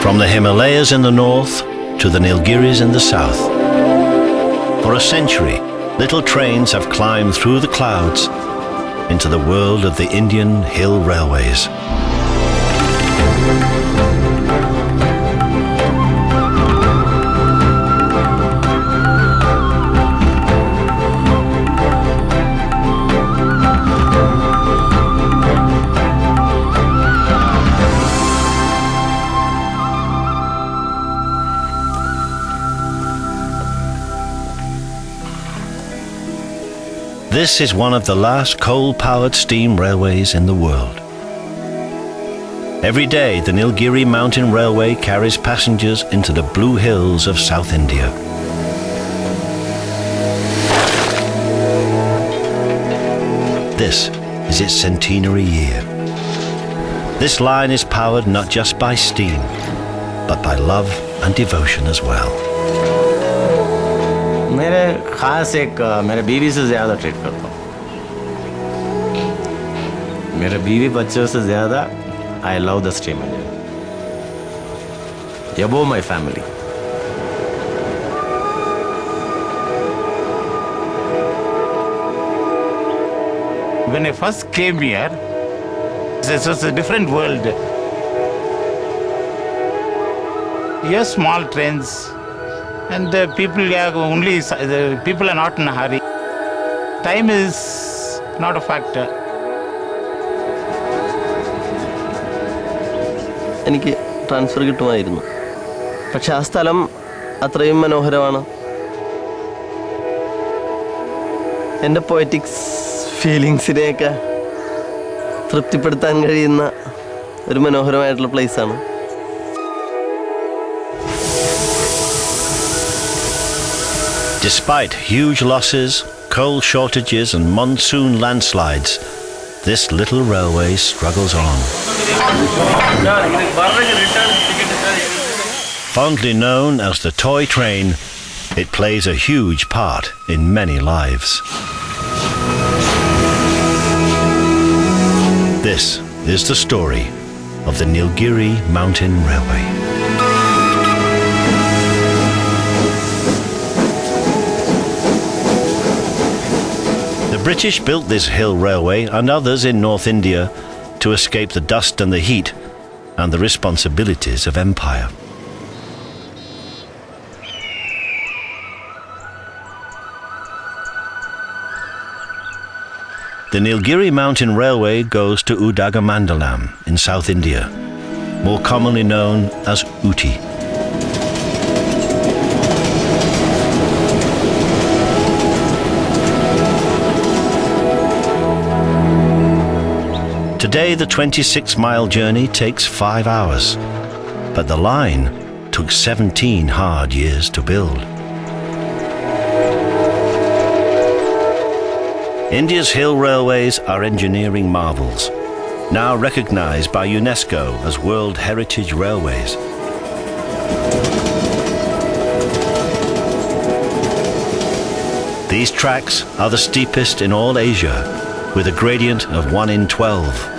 From the Himalayas in the north to the Nilgiris in the south. For a century, little trains have climbed through the clouds into the world of the Indian hill railways. This is one of the last coal-powered steam railways in the world. Every day, the Nilgiri Mountain Railway carries passengers into the blue hills of South India. This is its centenary year. This line is powered not just by steam, but by love and devotion as well. मेरे खास एक मेरे बीवी से ज़्यादा treat करता हूँ. मेरे बीवी बच्चों से ज़्यादा I love the steam engine. Above my family. When I first came here, this was a different world. Here, small trains. And the people are not in a hurry. Time is not a factor. എനിക്ക് transfer കിട്ടുമായിരുന്നു. പക്ഷെ ആ സ്ഥലം അത്രയും മനോഹരമാണ്. എൻ്റെ poetics ഫീലിങ്സിനെയൊക്കെ തൃപ്തിപ്പെടുത്താൻ കഴിയുന്ന ഒരു മനോഹരമായിട്ടുള്ള പ്ലേസാണ്. Despite huge losses, coal shortages and monsoon landslides, this little railway struggles on. Fondly known as the toy train, it plays a huge part in many lives. This is the story of the Nilgiri Mountain Railway. The British built this hill railway and others in North India to escape the dust and the heat and the responsibilities of empire. The Nilgiri Mountain Railway goes to Udagamandalam in South India, more commonly known as Ooty. Today, the 26-mile journey takes 5 hours, but the line took 17 hard years to build. India's hill railways are engineering marvels, now recognized by UNESCO as World Heritage Railways. These tracks are the steepest in all Asia, with a gradient of 1 in 12.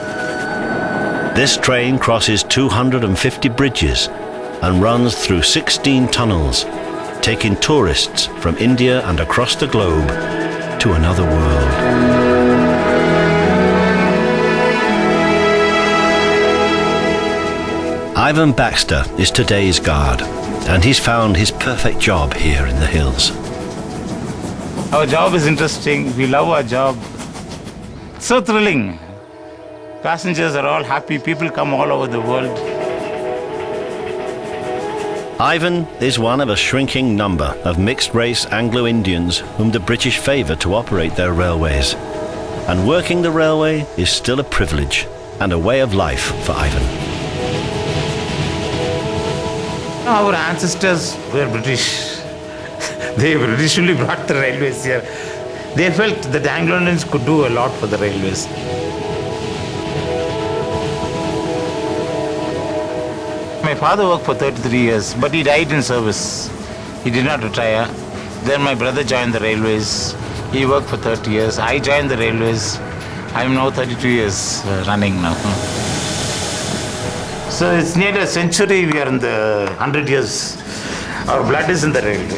This train crosses 250 bridges and runs through 16 tunnels, taking tourists from India and across the globe to another world. Ivan Baxter is today's guard, and he's found his perfect job here in the hills. Our job is interesting. We love our job. So thrilling. Passengers are all happy. People come all over the world. Ivan is one of a shrinking number of mixed-race Anglo-Indians whom the British favour to operate their railways. And working the railway is still a privilege and a way of life for Ivan. Our ancestors were British. They originally brought the railways here. They felt that the Anglo-Indians could do a lot for the railways. My father worked for 33 years, but he died in service. He did not retire. Then my brother joined the railways. He worked for 30 years. I joined the railways. I am now 32 years running now. So it's nearly a century we are in the 100 years. Our blood is in the railway.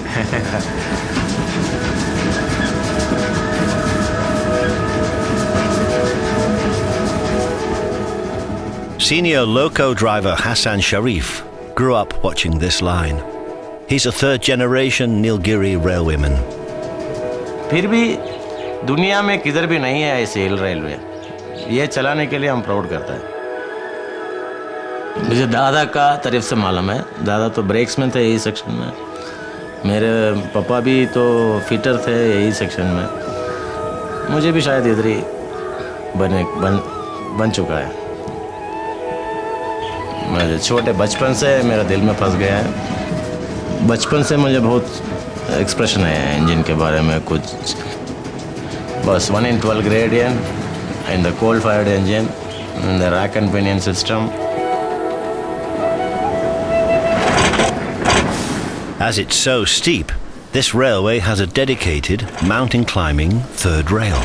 Senior loco driver Hassan Sharif grew up watching this line. He's a third-generation Nilgiri railwayman. फिर भी दुनिया में किधर भी नहीं है ऐसे हिल railway, ये चलाने के लिए हम प्राउड करते हैं। मुझे दादा का तारीफ से मालूम है, दादा तो ब्रेक्स में थे यही सेक्शन में, मेरे पापा भी तो फिटर थे यही सेक्शन में, मुझे भी शायद इधर ही बन चुका है। मैं छोटे बचपन से मेरा दिल में फंस गया है। बचपन से मुझे बहुत एक्सप्रेशन है इंजन के बारे में कुछ, बस 1 in 12 gradient in the coal fired engine in the rack and pinion system. As it's so steep, this railway has a dedicated mountain climbing third rail.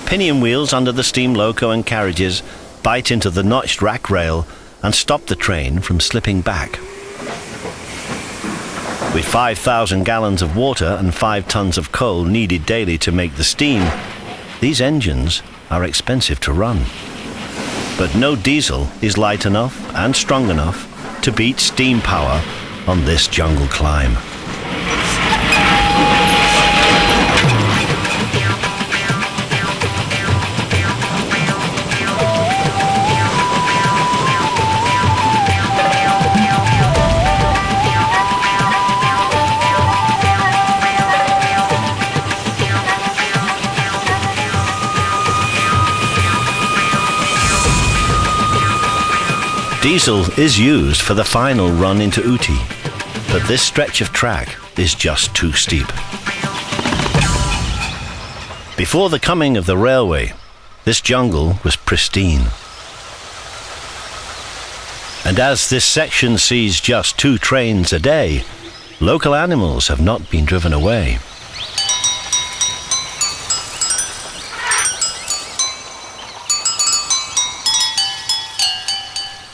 Pinion wheels under the steam loco and carriages bite into the notched rack rail and stop the train from slipping back. With 5,000 gallons of water and 5 tons of coal needed daily to make the steam, these engines are expensive to run. But no diesel is light enough and strong enough to beat steam power on this jungle climb. Diesel is used for the final run into Ooty, but this stretch of track is just too steep. Before the coming of the railway, this jungle was pristine. And as this section sees just 2 trains a day, local animals have not been driven away.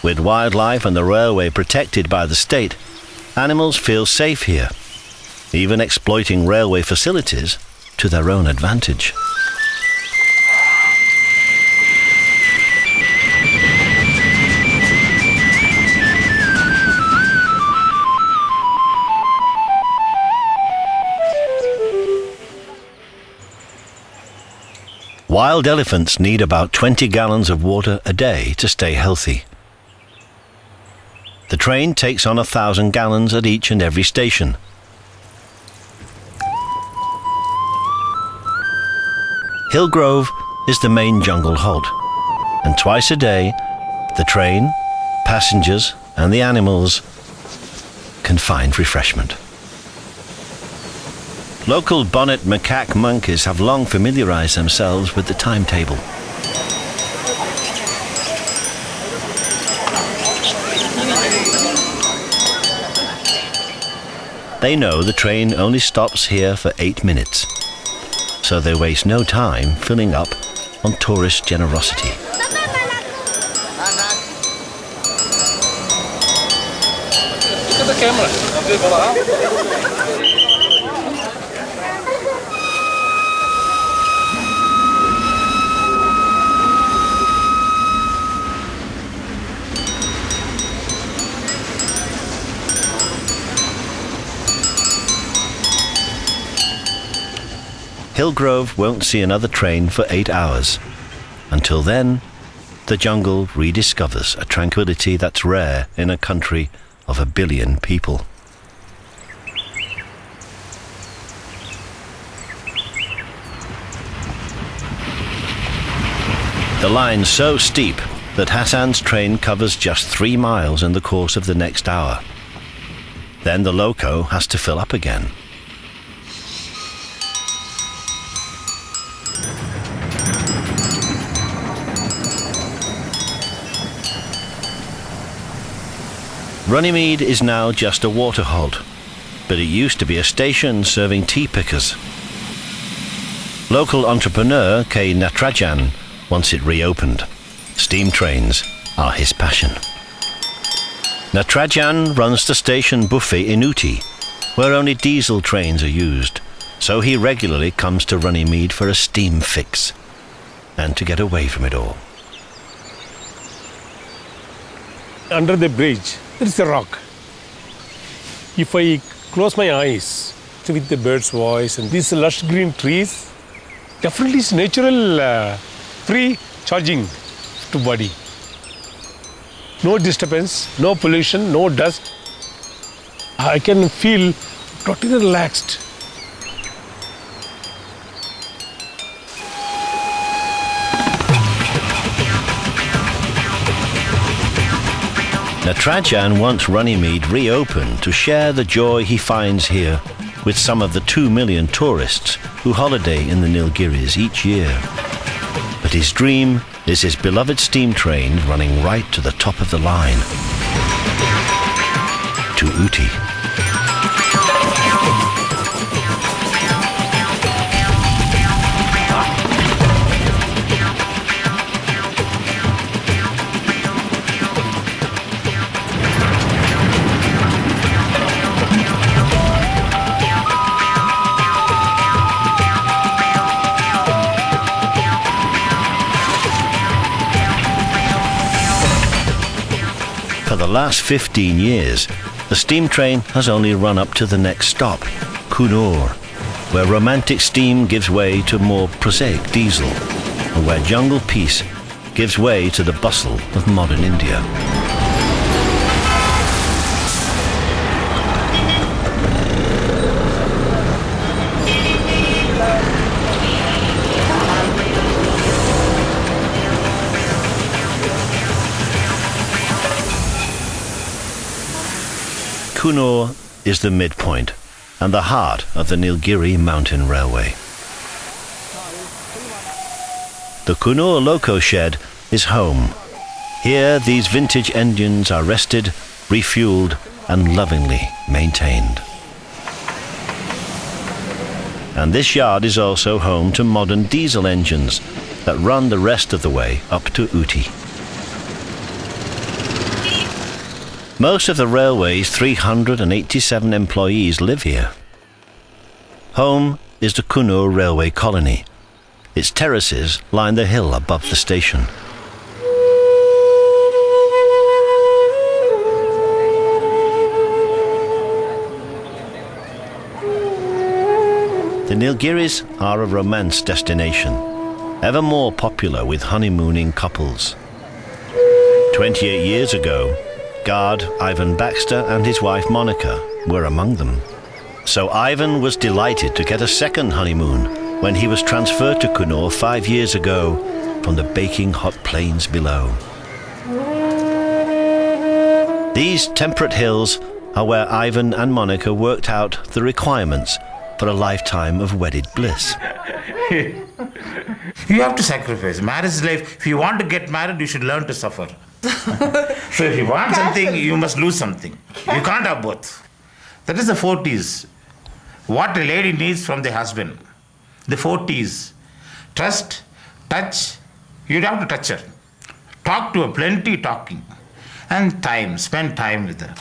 With wildlife and the railway protected by the state, animals feel safe here, even exploiting railway facilities to their own advantage. Wild elephants need about 20 gallons of water a day to stay healthy. The train takes on 1,000 gallons at each and every station. Hillgrove is the main jungle halt, and twice a day, the train, passengers and the animals can find refreshment. Local bonnet macaque monkeys have long familiarized themselves with the timetable. They know the train only stops here for 8 minutes, so they waste no time filling up on tourist generosity. Hillgrove won't see another train for 8 hours. Until then, the jungle rediscovers a tranquility that's rare in a country of 1 billion people. The line's so steep that Hassan's train covers just 3 miles in the course of the next hour. Then the loco has to fill up again. Runnymede is now just a water halt, but it used to be a station serving tea pickers. Local entrepreneur K. Natrajan wants it reopened. Steam trains are his passion. Natarajan runs the station buffet in Ooty, where only diesel trains are used, so he regularly comes to Runnymede for a steam fix and to get away from it all. Under the bridge, there is a rock. If I close my eyes with the bird's voice and these lush green trees, definitely it's natural free charging to body. No disturbance, no pollution, no dust. I can feel totally relaxed. Natarajan wants Runnymede reopened to share the joy he finds here with some of the 2 million tourists who holiday in the Nilgiris each year. But his dream is his beloved steam train running right to the top of the line, to Ooty. For the last 15 years, the steam train has only run up to the next stop, Coonoor, where romantic steam gives way to more prosaic diesel, and where jungle peace gives way to the bustle of modern India. Coonoor is the midpoint and the heart of the Nilgiri Mountain Railway. The Coonoor loco shed is home. Here these vintage engines are rested, refueled and lovingly maintained. And this yard is also home to modern diesel engines that run the rest of the way up to Ooty. Most of the railway's 387 employees live here. Home is the Coonoor Railway Colony. Its terraces line the hill above the station. The Nilgiris are a romance destination, ever more popular with honeymooning couples. 28 years ago, guard Ivan Baxter and his wife Monica were among them. So Ivan was delighted to get a second honeymoon when he was transferred to Coonoor 5 years ago from the baking hot plains below. These temperate hills are where Ivan and Monica worked out the requirements for a lifetime of wedded bliss. You have to sacrifice. Marriage life, if you want to get married, you should learn to suffer. So if you want something, you must lose something. You can't have both. That is the 4 T's. What a lady needs from the husband. The 4 T's. Trust, touch, you'd have to touch her. Talk to her, plenty talking. And time, spend time with her.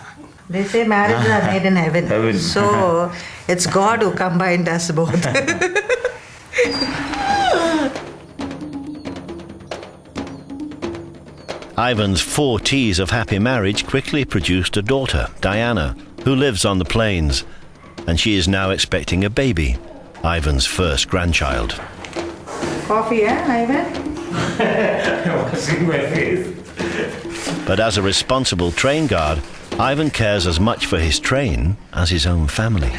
They say marriages are made in heaven. So it's God who combined us both. Ivan's 4 T's of happy marriage quickly produced a daughter, Diana, who lives on the plains, and she is now expecting a baby, Ivan's first grandchild. Coffee, Ivan? Washing my face. But as a responsible train guard, Ivan cares as much for his train as his own family.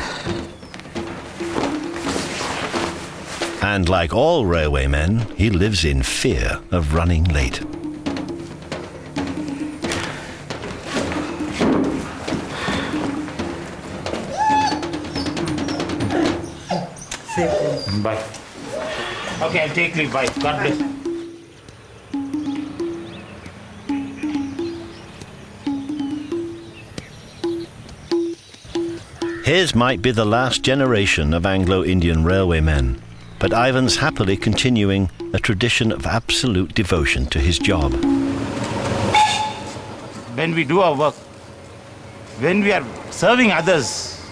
And like all railwaymen, he lives in fear of running late. Bye. Okay, I'll take leave. Bye. God bless. His might be the last generation of Anglo-Indian railwaymen, but Ivan's happily continuing a tradition of absolute devotion to his job. When we do our work, When we are serving others,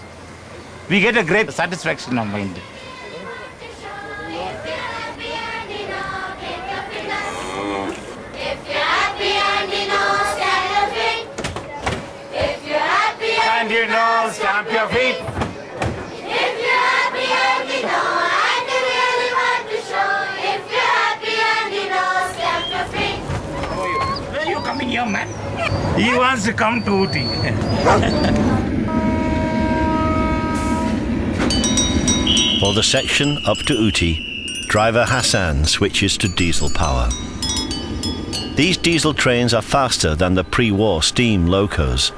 we get a great satisfaction in our mind. And you know, stamp your feet. If you're happy and you know, and you really want to show. If you're happy and you know, stamp your feet. Where are you coming here, man? He wants to come to Ooty. For the section up to Ooty, driver Hassan switches to diesel power. These diesel trains are faster than the pre-war steam locos.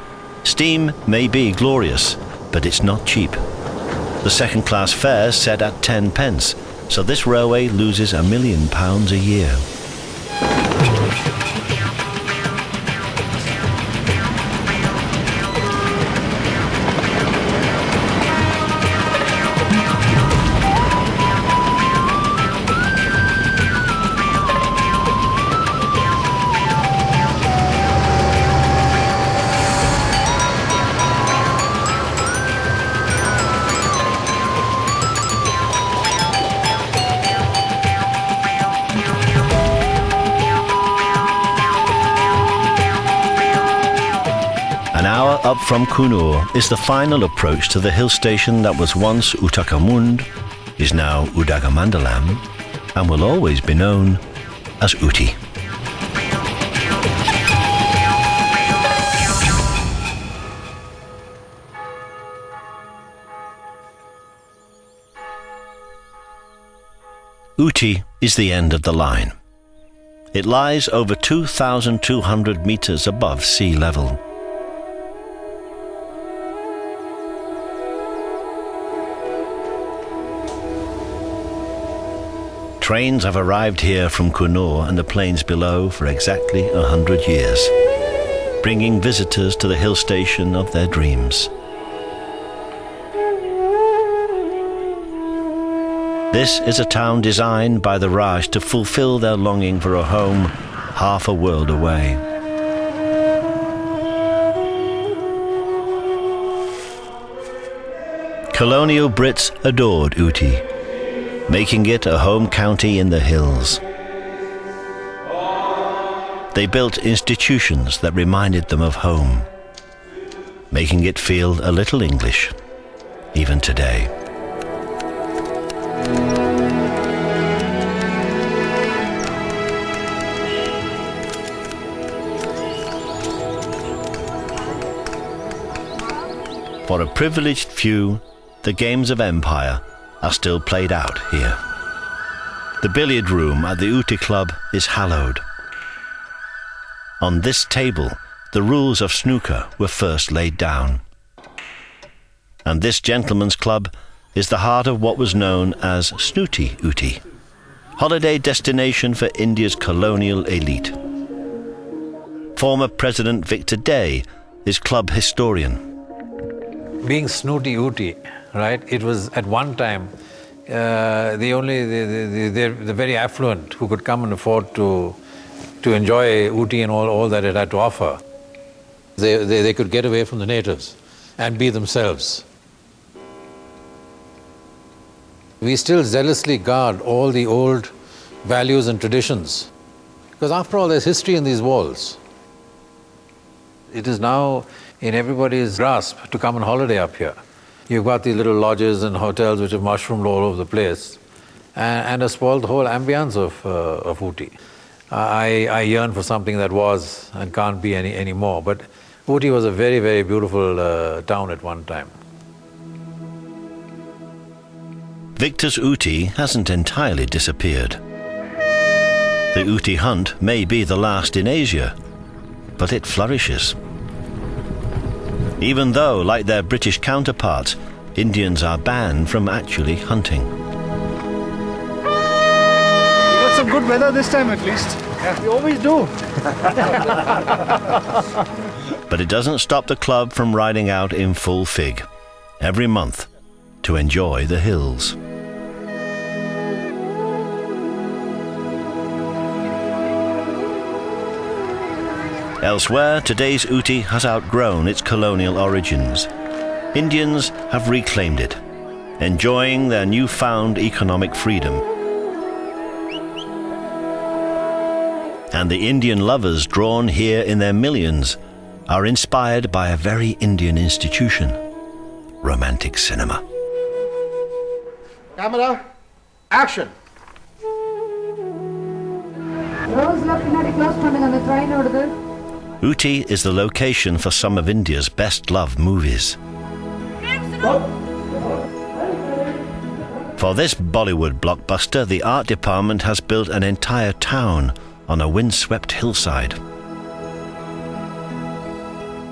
Steam may be glorious, but it's not cheap. The second-class fare's set at 10 pence, so this railway loses £1 million a year. An hour up from Coonoor is the final approach to the hill station that was once Uttakamund, is now Udagamandalam, and will always be known as Ooty. Ooty is the end of the line. It lies over 2,200 meters above sea level. Trains have arrived here from Coonoor and the plains below for exactly 100 years, bringing visitors to the hill station of their dreams. This is a town designed by the Raj to fulfill their longing for a home half a world away. Colonial Brits adored Ooty, making it a home county in the hills. They built institutions that reminded them of home, making it feel a little English, even today. For a privileged few, the games of empire are still played out here. The billiard room at the Ooty Club is hallowed. On this table, the rules of snooker were first laid down. And this gentleman's club is the heart of what was known as Snooty Ooty, holiday destination for India's colonial elite. Former President Victor Day is club historian. Being Snooty Ooty, right? It was at one time the very affluent who could come and afford to enjoy Ooty and all that it had to offer. They could get away from the natives and be themselves. We still zealously guard all the old values and traditions because after all there's history in these walls. It is now in everybody's grasp to come on holiday up here. You've got these little lodges and hotels which have mushroomed all over the place and have spoiled the whole ambience of Ooty. I yearn for something that was and can't be anymore, but Ooty was a very, very beautiful town at one time. Victor's Ooty hasn't entirely disappeared. The Ooty hunt may be the last in Asia, but it flourishes. Even though, like their British counterparts, Indians are banned from actually hunting. We got some good weather this time at least. Yeah, we always do. But it doesn't stop the club from riding out in full fig every month to enjoy the hills. Elsewhere, today's Ooty has outgrown its colonial origins. Indians have reclaimed it, enjoying their newfound economic freedom. And the Indian lovers drawn here in their millions are inspired by a very Indian institution, romantic cinema. Camera, action. Ooty is the location for some of India's best-loved movies. For this Bollywood blockbuster, the art department has built an entire town on a windswept hillside.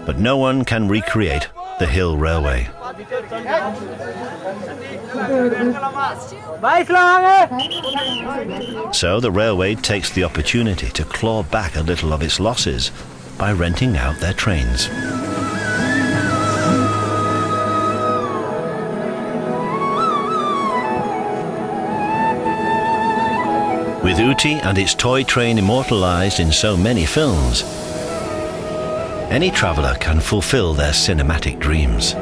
But no one can recreate the Hill Railway. So the railway takes the opportunity to claw back a little of its losses by renting out their trains. With Ooty and its toy train immortalized in so many films, any traveller can fulfill their cinematic dreams.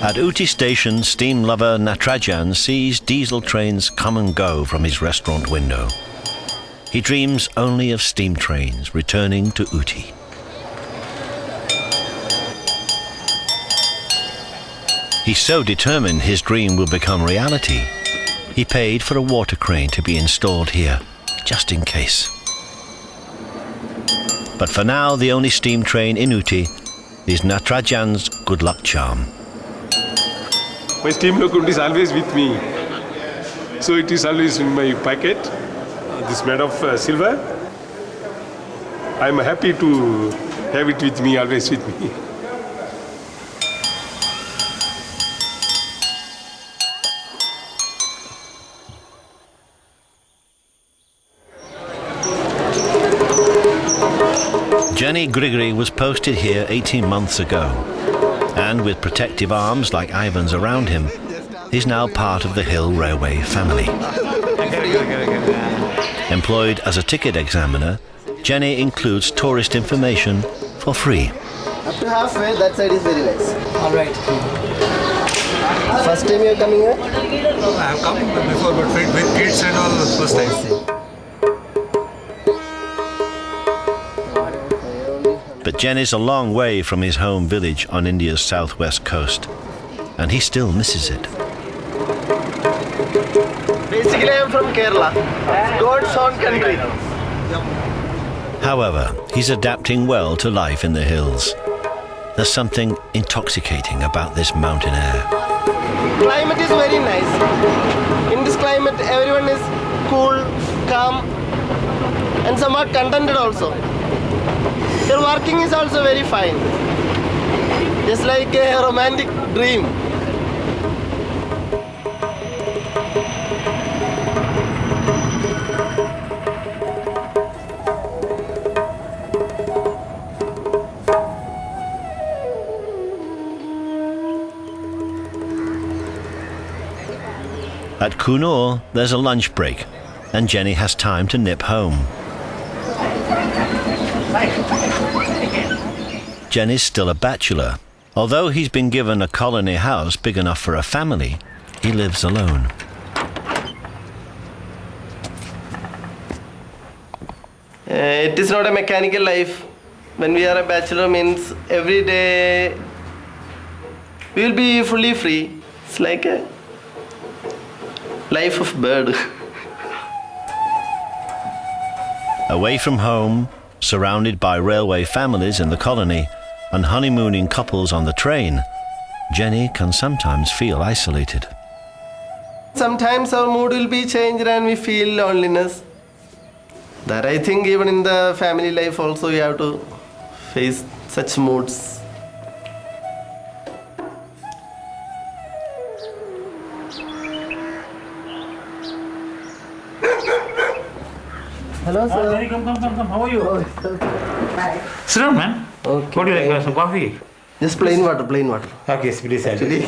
At Ooty Station, steam lover Natarajan sees diesel trains come and go from his restaurant window. He dreams only of steam trains returning to Ooty. He's so determined his dream will become reality, he paid for a water crane to be installed here, just in case. But for now, the only steam train in Ooty is Natarajan's good luck charm. My steam locomotive is always with me. So it is always in my pocket. This made of silver. I am happy to have it with me, always with me. Jenni Grigory was posted here 18 months ago, and with protective arms like Ivan's around him, he's now part of the Hill Railway family. Employed as a ticket examiner, Jenni includes tourist information for free. Up to halfway, that side is very nice. All right. First time you're coming here? I have come before, but with kids and all, first time. But Jenni's a long way from his home village on India's southwest coast, and he still misses it. Basically, I'm from Kerala. God's own country. However, he's adapting well to life in the hills. There's something intoxicating about this mountain air. Climate is very nice. In this climate, everyone is cool, calm, and somewhat contented also. Your working is also very fine. Just like a romantic dream. At Coonoor, there's a lunch break, and Jenni has time to nip home. Jenni's still a bachelor. Although he's been given a colony house big enough for a family, he lives alone. It is not a mechanical life. When we are a bachelor means every day we will be fully free. It's like a life of bird. Away from home, surrounded by railway families in the colony and honeymooning couples on the train, Jenni can sometimes feel isolated. Sometimes our mood will be changed and we feel loneliness. That I think even in the family life also you have to face such moods. Hello, sir. Jenni, come. How are you? Oh, sir. Sit down, man. Okay. What do you like? Some coffee? Just plain water. Okay, please. Actually.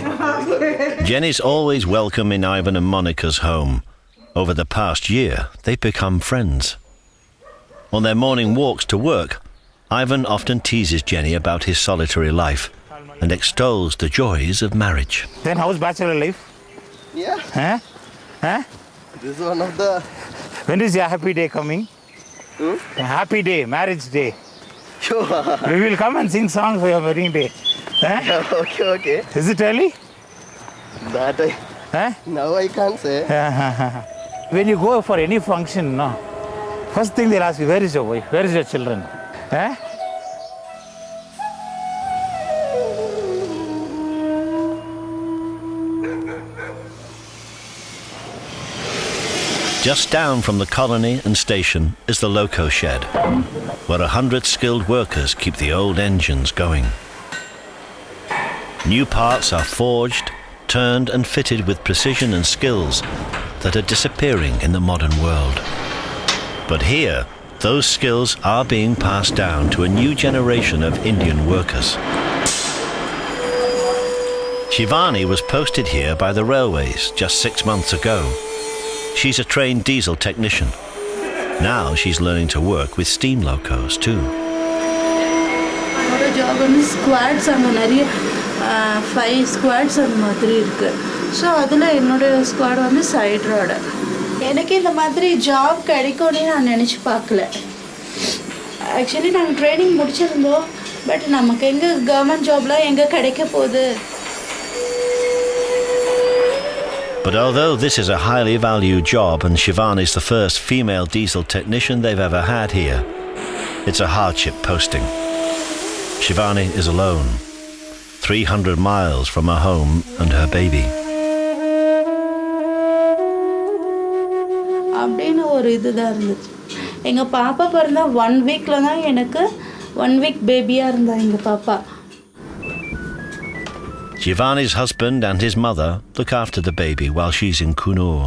Jenny's always welcome in Ivan and Monica's home. Over the past year, they've become friends. On their morning walks to work, Ivan often teases Jenni about his solitary life and extols the joys of marriage. Then how's bachelor life? Yeah. Huh? This is one of the... When is your happy day coming? A happy day, marriage day. Sure. We will come and sing songs for your wedding day. Huh? Okay. Is it early? That I... Huh? Now I can't say. When you go for any function, no, first thing they'll ask you, where is your wife? Where is your children? Huh? Just down from the colony and station is the loco shed, where 100 skilled workers keep the old engines going. New parts are forged, turned and fitted with precision and skills that are disappearing in the modern world. But here, those skills are being passed down to a new generation of Indian workers. Shivani was posted here by the railways just 6 months ago. She's a trained diesel technician. Now she's learning to work with steam locos too. என்னோட job வந்து squads அங்கே நிறைய 5 squads அந்த மாதிரி இருக்குது. So அதில் என்னோட squad வந்து சைட் ரோடு. எனக்கு இந்த மாதிரி ஜாப் கிடைக்கும்னு நான் நினச்சி பார்க்கல. ஆக்சுவலி நாங்கள் ட்ரைனிங் முடிச்சிருந்தோம். பட் நமக்கு எங்கே கவர்மெண்ட் ஜாப்லாம் எங்கே கிடைக்க போகுது? But although this is a highly valued job and Shivani is the first female diesel technician they've ever had here, it's a hardship posting. Shivani is alone, 300 miles from her home and her baby. அப்படின்னு ஒரு இதுதான் இருந்துச்சு. எங்கள் பாப்பா பிறந்தா 1 வீக்கில் தான் எனக்கு 1 வீக் பேபியாக இருந்தா எங்கள் பாப்பா. Shivani's husband and his mother look after the baby while she's in Kunur.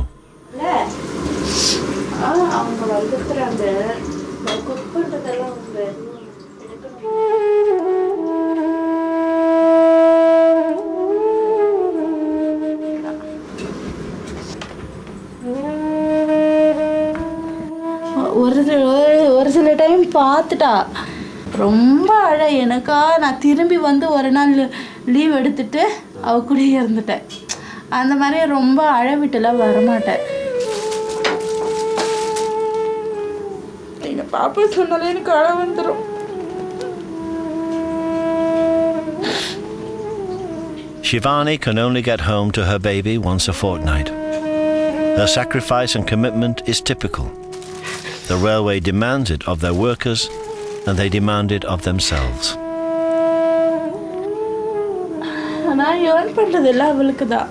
அவங்க வந்துக்கிறாங்க. குக் பண்ணுறதெல்லாம் அவங்க ஒரு சில டைம் பார்த்துட்டா ரொம்ப அழ. எனக்கா நான் திரும்பி வந்து ஒரு நாள் லீவ் எடுத்துட்டு அவ கூட இருந்துட்டேன். அந்த மாதிரி ரொம்ப அழ விட்டுலாம் வரமாட்டேன். எங்கள் பாப்பா சொன்னாலே எனக்கு அழ வந்துடும். Shivani can only get home to her baby once a fortnight. Her sacrifice and commitment is typical. The railway demands it of their workers and they demand it of themselves. நான் ஏர்ன் பண்ணுறதெல்லாம் அவளுக்கு தான்.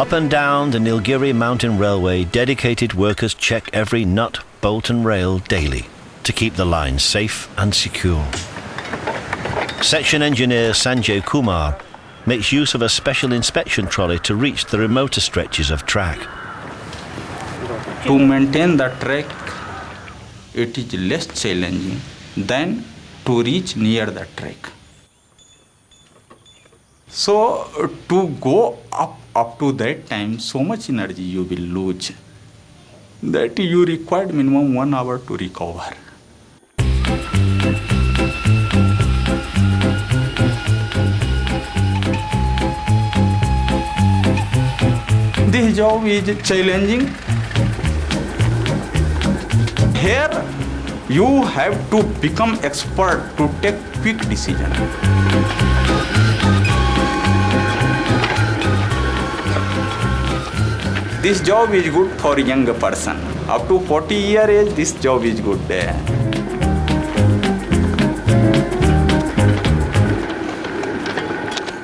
Up and down the Nilgiri Mountain Railway, dedicated workers check every nut, bolt and rail daily to keep the line safe and secure. Section engineer Sanjay Kumar makes use of a special inspection trolley to reach the remoter stretches of track. To maintain the track, it is less challenging than to reach near the track. So to go up to that time, so much energy you will lose that you required minimum 1 hour to recover. This job is challenging. Here you have to become expert to take quick decision. This job is good for young person. Up to 40-year age, this job is good.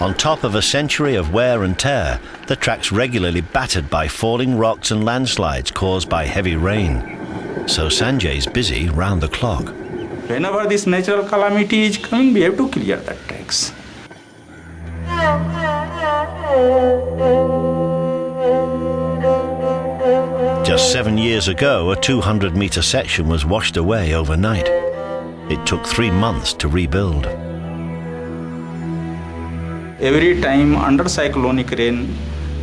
On top of a century of wear and tear, the track's regularly battered by falling rocks and landslides caused by heavy rain. So Sanjay's busy round the clock. Whenever this natural calamity is coming, we have to clear the tracks. Just 7 years ago, a 200-metre section was washed away overnight. It took 3 months to rebuild. Every time under cyclonic rain,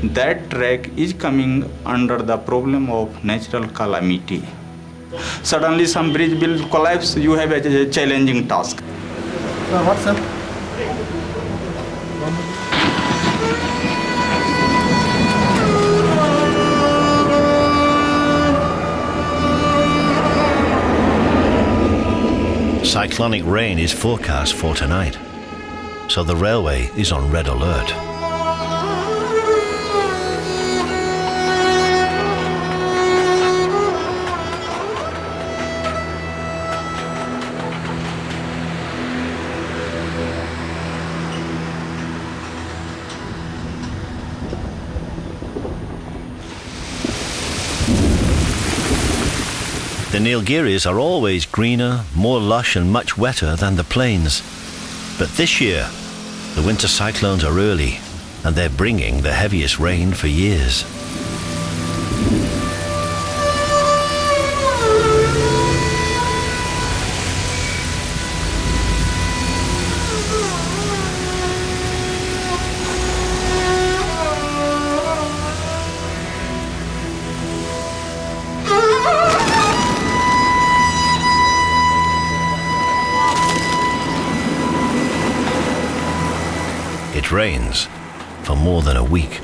that track is coming under the problem of natural calamity. Suddenly some bridge will collapse, you have a challenging task. What's up? Cyclonic rain is forecast for tonight, so the railway is on red alert. The Nilgiris are always greener, more lush and much wetter than the plains. But this year, the winter cyclones are early and they're bringing the heaviest rain for years. It rains for more than a week.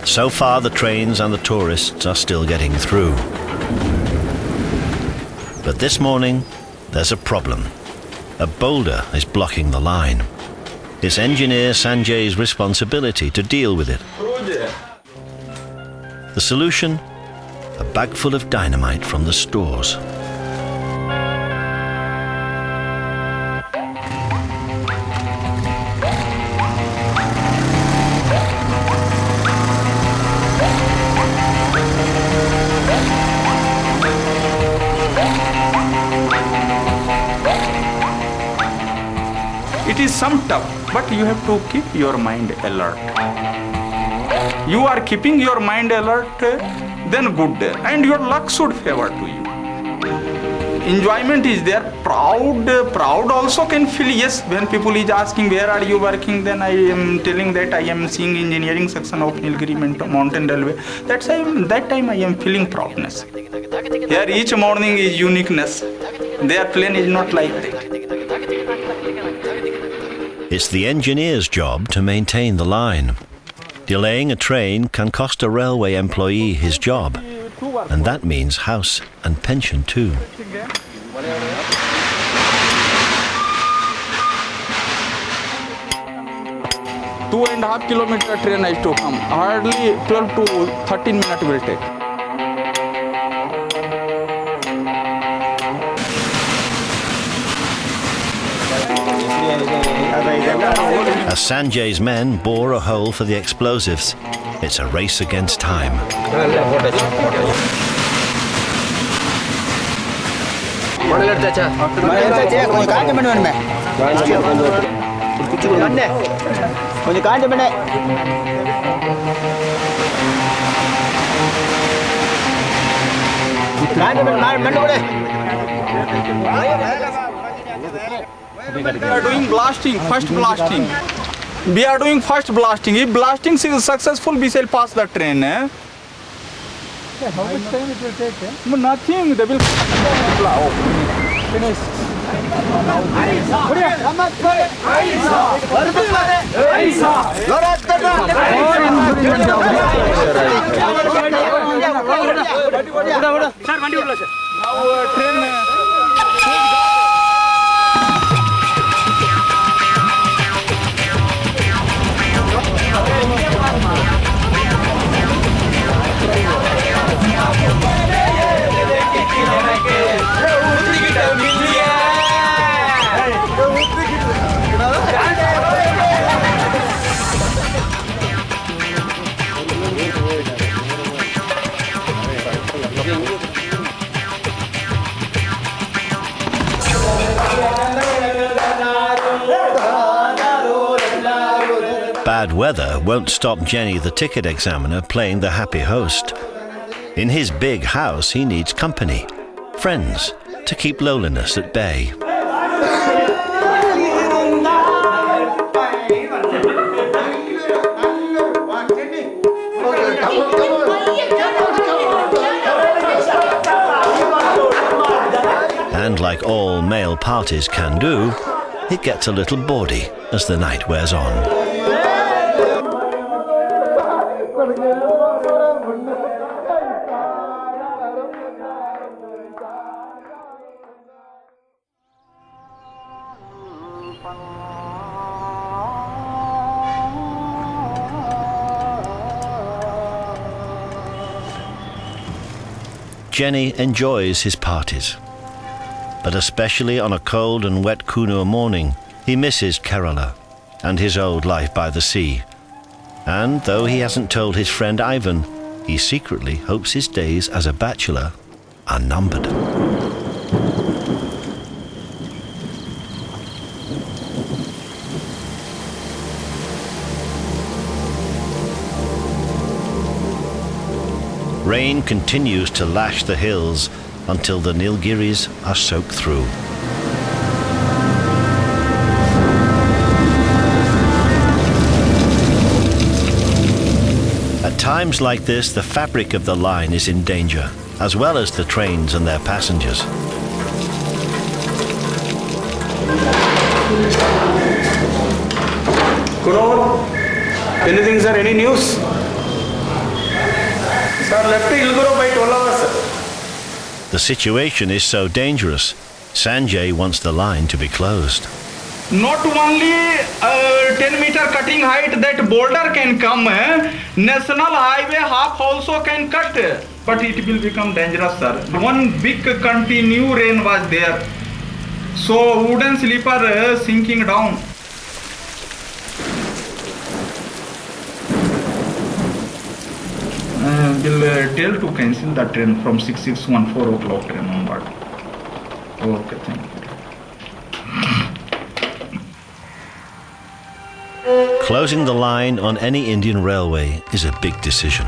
So far, the trains and the tourists are still getting through. But this morning, there's a problem. A boulder is blocking the line. It's engineer Sanjay's responsibility to deal with it. The solution? A bag full of dynamite from the stores. It is some tough, but you have to keep your mind alert. You are keeping your mind alert, then good, and your luck should favor to you. Enjoyment is there, proud also can feel, yes, when people is asking where are you working, then I am telling that I am seeing engineering section of Nilgiri Mountain Railway. That time I am feeling proudness. Here each morning is uniqueness. Their plane is not like that. It's the engineer's job to maintain the line. Delaying a train can cost a railway employee his job, and that means house and pension too. 2.5 kilometer train has to come. Hardly 12 to 13 minutes will take. As Sanjay's men bore a hole for the explosives, it's a race against time. We are doing blasting, first blasting. We are doing first blasting. If blasting is successful, we shall pass the train. How much time it will take? Nothing. They will Finish. bad weather won't stop Jenni, the ticket examiner, playing the happy host. In his big house, he needs company, friends, to keep loneliness at bay. And like all male parties can do, it gets a little bawdy as the night wears on. Jenni enjoys his parties, but especially on a cold and wet Kunur morning, he misses Kerala and his old life by the sea. And though he hasn't told his friend Ivan, he secretly hopes his days as a bachelor are numbered. Rain continues to lash the hills until the Nilgiris are soaked through. At times like this, the fabric of the line is in danger, as well as the trains and their passengers. Kunal, anything, sir? Any news? Sir, left Nilgiri by 12 hours. The situation is so dangerous, Sanjay wants the line to be closed. Not only 10-meter cutting height that boulder can come, national highway half also can cut, but it will become dangerous, sir. One big continue rain was there, so wooden sleeper sinking down. Will tell to cancel that train from 6614 o'clock train onward. Okay, thank you. Closing the line on any Indian railway is a big decision.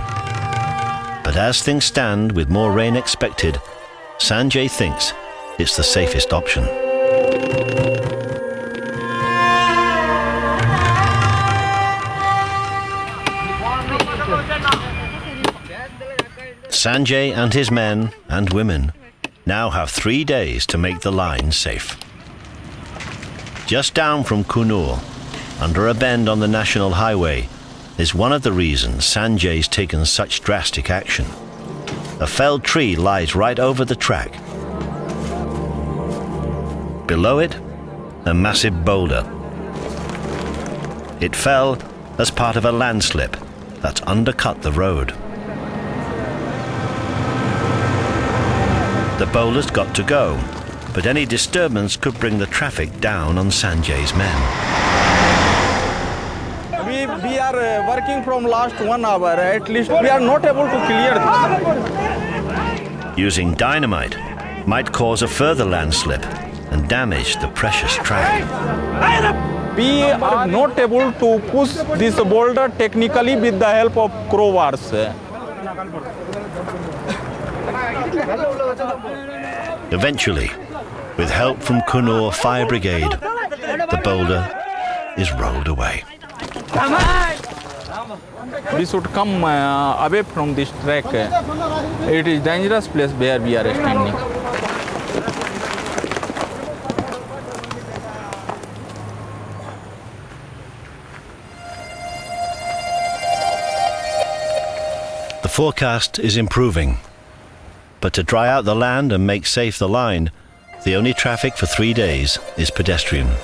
But as things stand, with more rain expected, Sanjay thinks it's the safest option. Sanjay and his men and women now have 3 days to make the line safe. Just down from Kunur, under a bend on the national highway, is one of the reasons Sanjay's taken such drastic action. A felled tree lies right over the track. Below it, a massive boulder. It fell as part of a landslip that's undercut the road. The boulder's got to go, but any disturbance could bring the traffic down on Sanjay's men. We are working from last 1 hour, at least we are not able to clear this. Using dynamite might cause a further landslip and damage the precious track. We are not able to push this boulder technically with the help of crowbars. Eventually, with help from Kunur Fire Brigade, the boulder is rolled away. We should come away from this track. It is a dangerous place where we are standing. The forecast is improving, but to dry out the land and make safe the line, the only traffic for 3 days is pedestrian.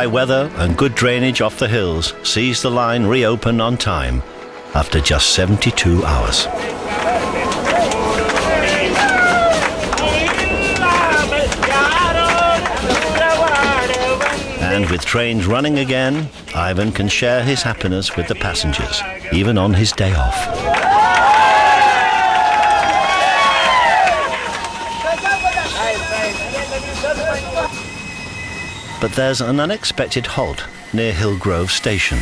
weather and good drainage off the hills sees the line reopen on time after just 72 hours. And with trains running again, Ivan can share his happiness with the passengers, even on his day off. But there's an unexpected halt near Hillgrove Station.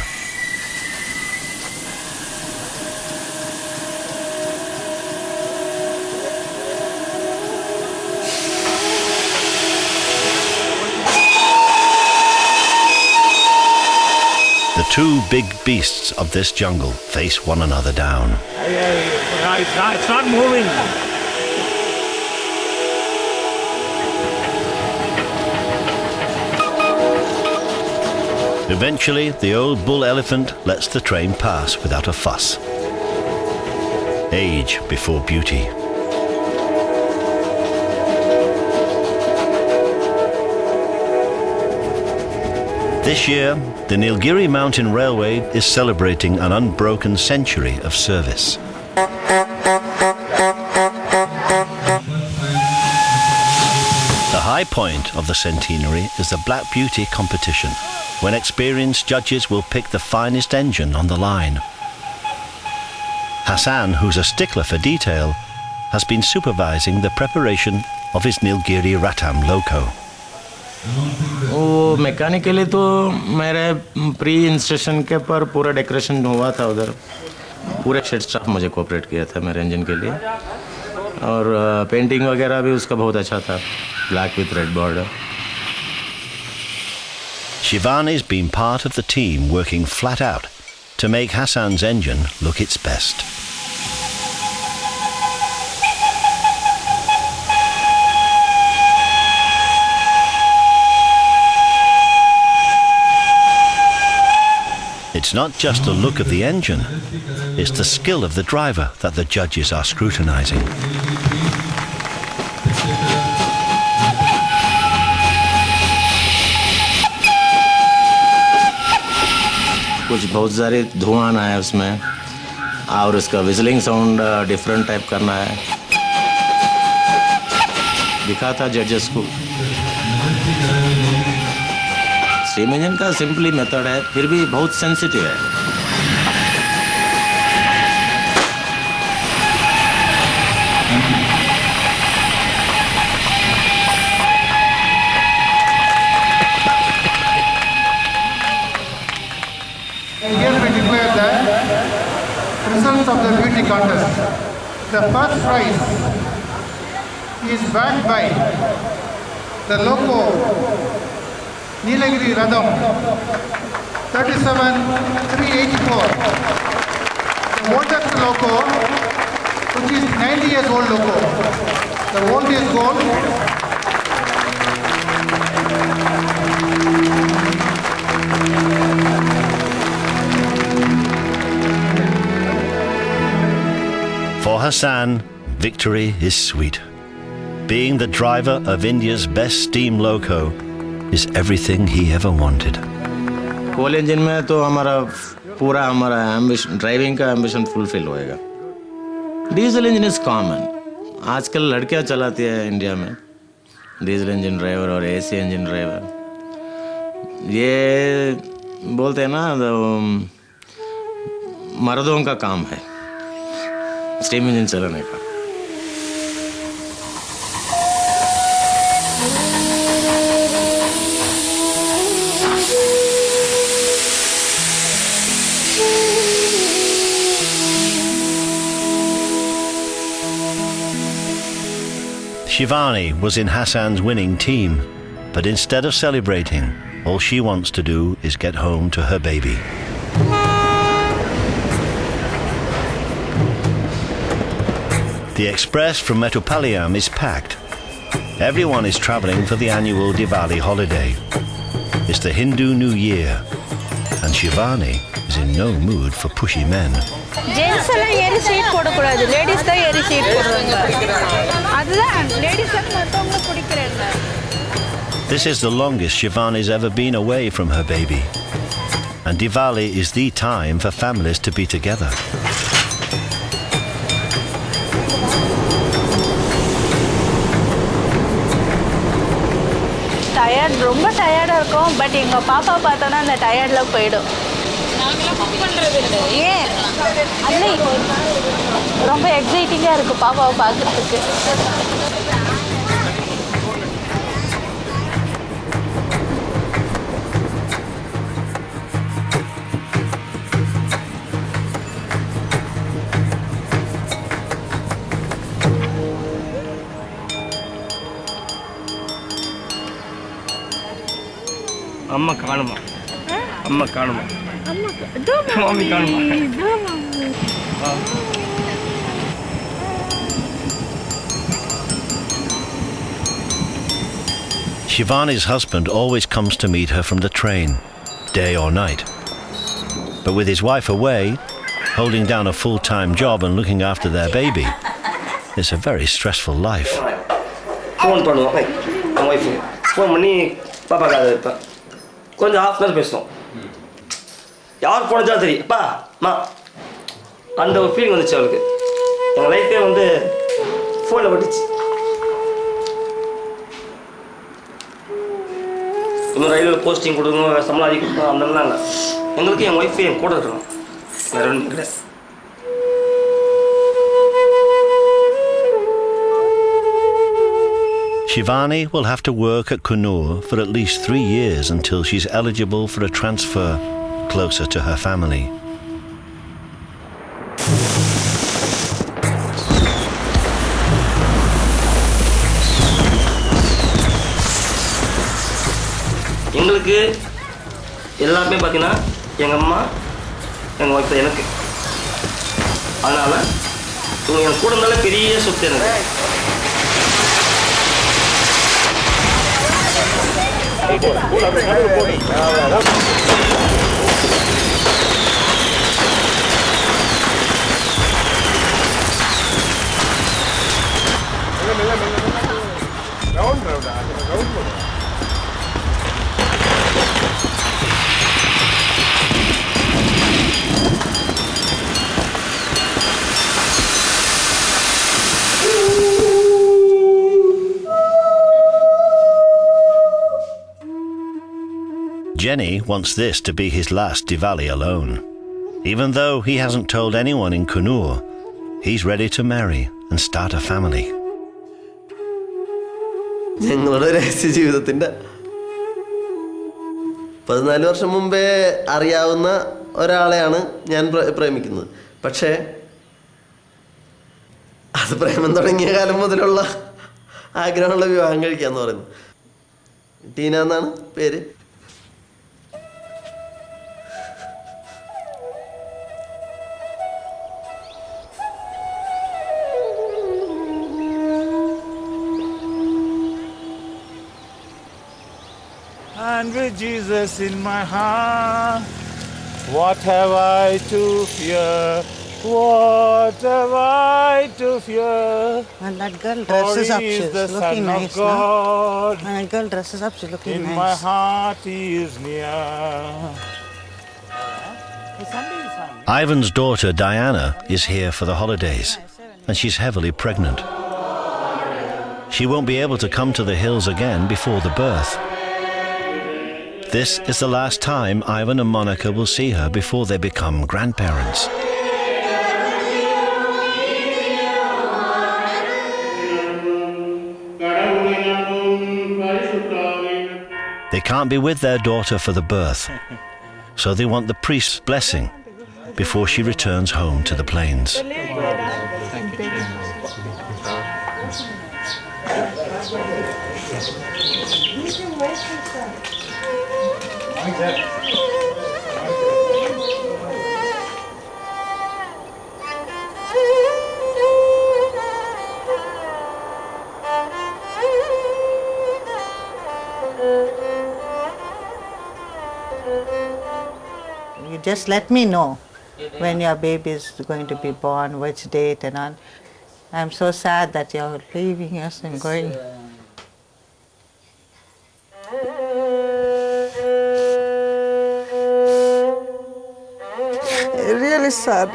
The two big beasts of this jungle face one another down. It's not moving. Eventually, the old bull elephant lets the train pass without a fuss. Age before beauty. This year, the Nilgiri Mountain Railway is celebrating an unbroken century of service. The high point of the centenary is the Black Beauty competition, when experienced judges will pick the finest engine on the line. Hassan, who's a stickler for detail, has been supervising the preparation of his Nilgiri Ratam loco. वो mechanically तो मेरे pre इंस्टेशन के पर पूरा decoration हुआ था उधर पूरे शेड स्टाफ मुझे कोऑपरेट किया था मेरे इंजन के लिए और पेंटिंग वगैरह भी उसका बहुत अच्छा था black with red border Shivani's been part of the team working flat out to make Hassan's engine look its best. It's not just the look of the engine, it's the skill of the driver that the judges are scrutinizing. कुछ बहुत सारे धुआं आना है उसमें और उसका विजलिंग sound different type करना है दिखा था जजेस को स्टीम इंजन का सिंपली मेथड है फिर भी बहुत सेंसिटिव है Results of the beauty contest. The first prize is backed by the loco Nilgiri Radam 37384. The oldest loco, which is 90 years old loco. The oldest gold. For Hassan, victory is sweet. Being the driver of India's best steam loco is everything he ever wanted. Coal engine में तो पूरा हमारा ambition driving का ambition fulfil होएगा diesel engine is common आजकल लड़कियां चलाती है इंडिया में डीजल इंजन ड्राइवर और एसी इंजन ड्राइवर ये बोलते हैं ना मर्दों का काम है स्टीम इंजन चलाने का Shivani was in Hassan's winning team, but instead of celebrating, all she wants to do is get home to her baby. The express from Metupalayam is packed. Everyone is travelling for the annual Diwali holiday. It's the Hindu New Year, and Shivani is in no mood for pushy men. Gents எல்லாம் ஏறி seat போடக்கூடாது ladies தான் ஏறி seat போடுவாங்க அதுதான் ladies தான் மற்றவங்க பிடிக்கிறேன் This is the longest Shivani's ever been away from her baby. And Diwali is the time for families to be together. Tired ரொம்ப டயர்டாக இருக்கும் பட் எங்கள் பாப்பா பார்த்தோன்னா அந்த டயர்டில் போயிடும் ஏன் அன்னை ரொம்ப எக்ஸைட்டிங்காக இருக்குது பாப்பாவை பார்க்குறதுக்கு அம்மா காணுமா அம்மா காணுமா மாமி காணுமா Shivani's husband always comes to meet her from the train, day or night. But with his wife away, holding down a full-time job and looking after their baby, it's a very stressful life. Phone பண்ணுவோம் என் wife phone பண்ணி பாப்பா காது வைப்பேன் கொஞ்சம் half an hour பேசுவோம் யார் phone வச்சா சரி அப்பா அம்மா அந்த ஒரு ஃபீலிங் வந்துச்சு அவளுக்கு எங்கள் லைஃபே வந்து ஃபோனில் பட்டுச்சு இன்னும் ரயில்வே போஸ்டிங் கொடுக்கணும் சம்பளம் அதிகம் கொடுக்கணும் அந்தலாம் இல்லை எங்களுக்கு என் ஒய்ஃபு என் கூட இருக்கணும் வேறு ஒன்றும் கிடையாது Shivani will have to work at Kannur for at least 3 years until she's eligible for a transfer closer to her family. எங்களுக்கு எல்லாருமே பார்த்தீங்கன்னா எங்கள் அம்மா எங்கள் ஒய்ஃப் எனக்கு அதனால் இவங்க என் கூட இருந்தாலே பெரிய சொத்து எனக்கு Jenni wants this to be his last Diwali alone. Even though he hasn't told anyone in Kannur, he's ready to marry and start a family. ഞങ്ങളുടെ രഹസ്യ ജീവിതത്തിൻ്റെ 14 വർഷം മുമ്പേ അറിയാവുന്ന ഒരാളെയാണ് ഞാൻ പ്രേമിക്കുന്നത്. പക്ഷേ അത് പ്രേമം തുടങ്ങിയ കാലം മുതലുള്ള ആഗ്രഹമുള്ള വിവാഹം കഴിക്കാമെന്ന് പറയുന്നു. ടീന എന്നാണ് പേര്. And with Jesus in my heart, what have I to fear? What have I to fear? And that girl dresses up, she's looking nice, no? And that girl dresses up, she's looking nice. In my heart he is near. Ivan's daughter Diana is here for the holidays, and she's heavily pregnant. She won't be able to come to the hills again before the birth. This is the last time Ivan and Monica will see her before they become grandparents. They can't be with their daughter for the birth, so they want the priest's blessing before she returns home to the plains. You just let me know when your baby is going to be born, which date and all. I'm so sad that you're leaving us and going. Really sad.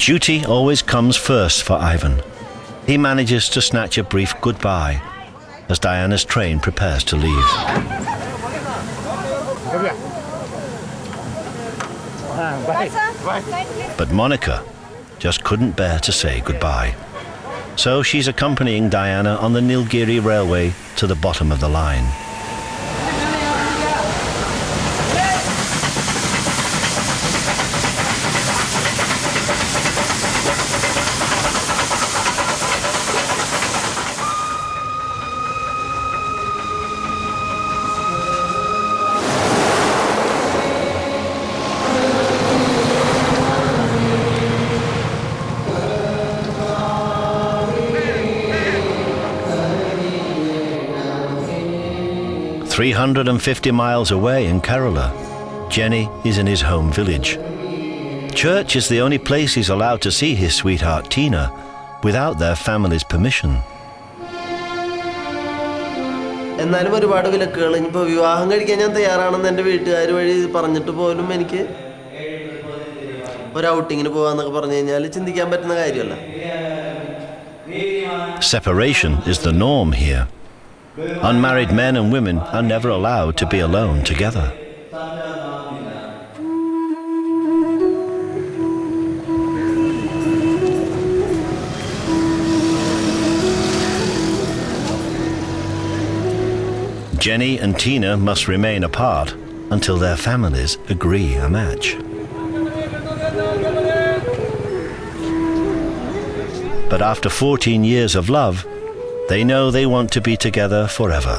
Duty always comes first for Ivan. He manages to snatch a brief goodbye as Diana's train prepares to leave. But Monica just couldn't bear to say goodbye. So she's accompanying Diana on the Nilgiri Railway to the bottom of the line. "350 miles away in Kerala, Jenni is in his home village. Church is the only place he's allowed to see his sweetheart Tina without their family's permission. എന്നാലും ഒരുപാട് വിലക്കുകൾ. ഇനിയിപ്പോൾ വിവാഹം കഴിക്കാൻ ഞാൻ തയ്യാറാണെന്ന് എൻ്റെ വീട്ടുകാർ വഴി പറഞ്ഞിട്ട് പോലും എനിക്ക് ഒരു ഔട്ടിങ്ങിന് പോകാമെന്നൊക്കെ പറഞ്ഞു കഴിഞ്ഞാൽ ചിന്തിക്കാൻ പറ്റുന്ന കാര്യമല്ല. Separation is the norm here. Unmarried men and women are never allowed to be alone together. Jenni and Tina must remain apart until their families agree a match. But after 14 years of love, they know they want to be together forever.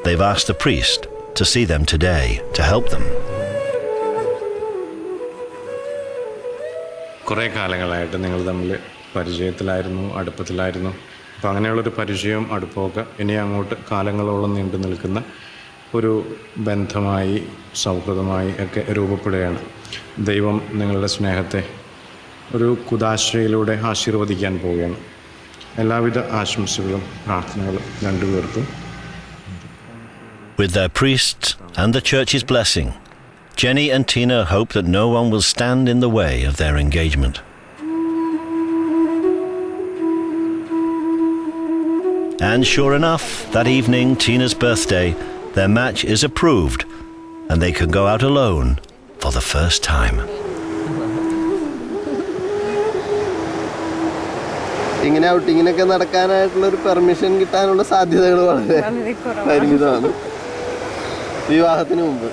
They've asked the priest to see them today to help them. കുറേ കാലങ്ങളായിട്ട് നിങ്ങൾ തമ്മിൽ പരിചയത്തിലായിരുന്നു, അടുപ്പത്തിലായിരുന്നു. അപ്പോൾ അങ്ങനെയുള്ളൊരു പരിചയവും അടുപ്പമൊക്കെ ഇനി അങ്ങോട്ട് കാലങ്ങളോളം നീണ്ടു നിൽക്കുന്ന ഒരു ബന്ധമായി, സൗഹൃദമായി ഒക്കെ രൂപപ്പെടുകയാണ്. ദൈവം നിങ്ങളുടെ സ്നേഹത്തെ ഒരു കുദാശയിലൂടെ ആശീർവദിക്കാൻ പോവുകയാണ്. എല്ലാവിധ ആശംസകളും പ്രാർത്ഥനകളും രണ്ടുപേർക്കും. With their priests and the church's blessing, Jenni and Tina hope that no one will stand in the way of their engagement. And sure enough, that evening, Tina's birthday, their match is approved and they can go out alone for the first time. ഇങ്ങനെ ഔട്ടിങ്ങിനൊക്കെ നടക്കാനായിട്ടുള്ളൊരു permission കിട്ടാനുള്ള സാധ്യതകൾ വളരെ പരിമിതമാണ് വിവാഹത്തിന് മുമ്പ്.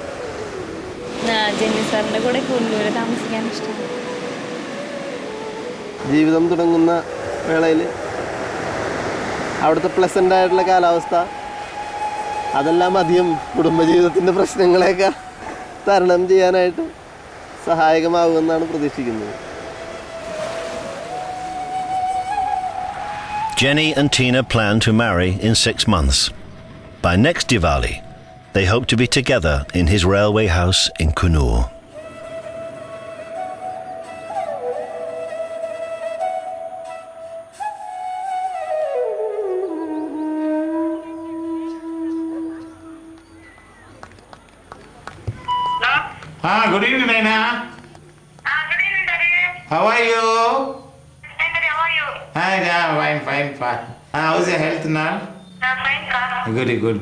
Jenny സാറിൻ്റെ കൂടെ കൂടുതൽ താമസിക്കാൻ ഇഷ്ടമാണ്. ജീവിതം തുടങ്ങുന്ന വേളയിൽ അവിടുത്തെ പ്ലസൻ്റ് ആയിട്ടുള്ള കാലാവസ്ഥ അതെല്ലാം അധികം കുടുംബജീവിതത്തിൻ്റെ പ്രശ്നങ്ങളെയൊക്കെ തരണം ചെയ്യാനായിട്ട് സഹായകമാകുമെന്നാണ് പ്രതീക്ഷിക്കുന്നത്. Jenni and Tina plan to marry in 6 months. By next Diwali, they hope to be together in his railway house in Coonoor. Good evening, Naina. Good evening, Daddy. How are you? Hi, Daddy, how are you? Yeah, fine. How's your health now? Fine, sir.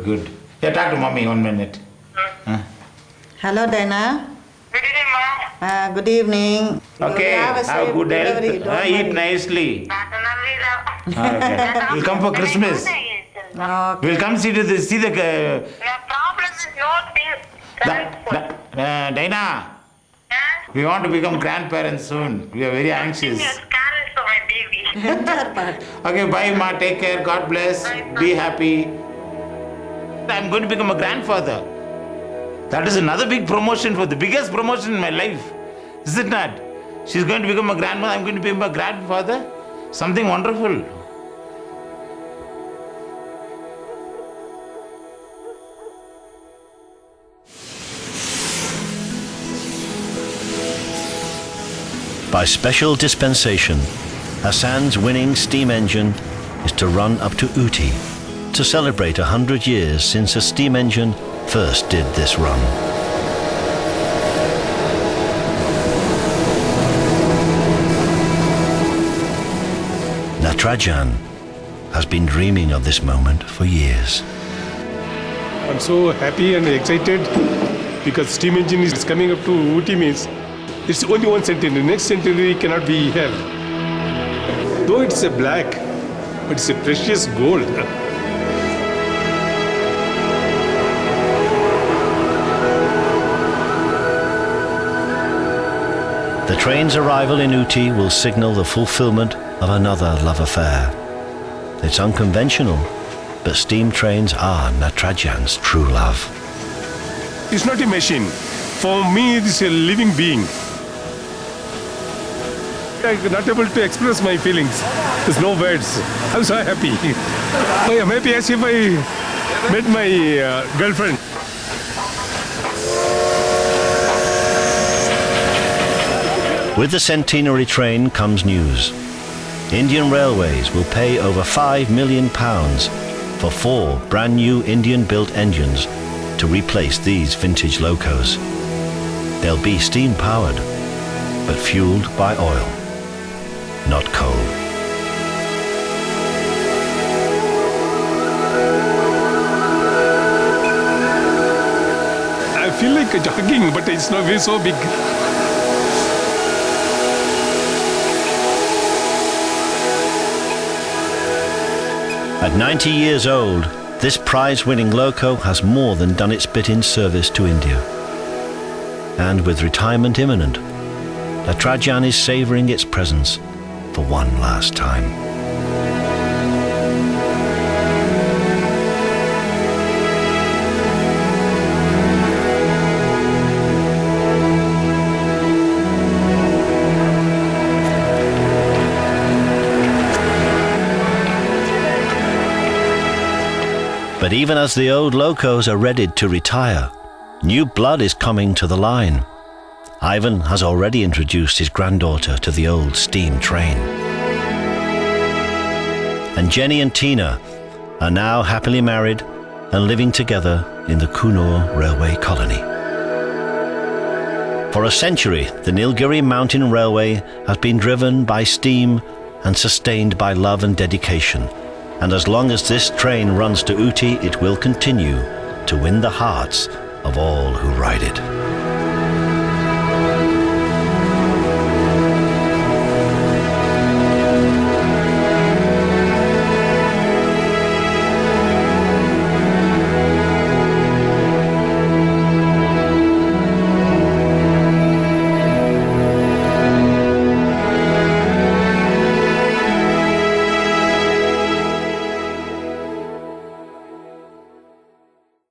Good. Yeah, talk to mommy 1 minute. Hello, Dana. Good evening, Mom. Good evening. Okay, have good health. Eat nicely. Okay. We'll come for Christmas. Okay. We'll come see the The problem is not being thankful. Dina, we want to become grandparents soon. We are very anxious. Yes, carrots for my baby. Okay, bye ma, take care, God bless, be happy. I'm going to become a grandfather. That is another big promotion, for the biggest promotion in my life. Is it not? She's going to become a grandmother, I'm going to become a grandfather. Something wonderful. By special dispensation, Hassan's winning steam engine is to run up to Ooty, about to celebrate 100 years since a steam engine first did this run. Natarajan has been dreaming of this moment for years. I'm so happy and excited because steam engine is coming up to Ooty means it's only one centenary. Next centenary cannot be here. Though it's a black, but it's a precious gold. The train's arrival in Ooty will signal the fulfillment of another love affair. It's unconventional, but steam trains are Natarajan's true love. It's not a machine. For me, it's a living being. I'm not able to express my feelings. There's no words. I'm so happy. I am happy as if I met my girlfriend. With the centenary train comes news. Indian Railways will pay over £5 million for 4 brand new Indian-built engines to replace these vintage locos. They'll be steam-powered, but fueled by oil, not coal. I feel like jogging, but it's not very so big. At 90 years old, this prize-winning loco has more than done its bit in service to India. And with retirement imminent, Natarajan is savouring its presence for one last time. But even as the old locos are ready to retire, new blood is coming to the line. Ivan has already introduced his granddaughter to the old steam train. And Jenni and Tina are now happily married and living together in the Coonoor Railway colony. For a century, the Nilgiri Mountain Railway has been driven by steam and sustained by love and dedication. And as long as this train runs to Ooty, it will continue to win the hearts of all who ride it.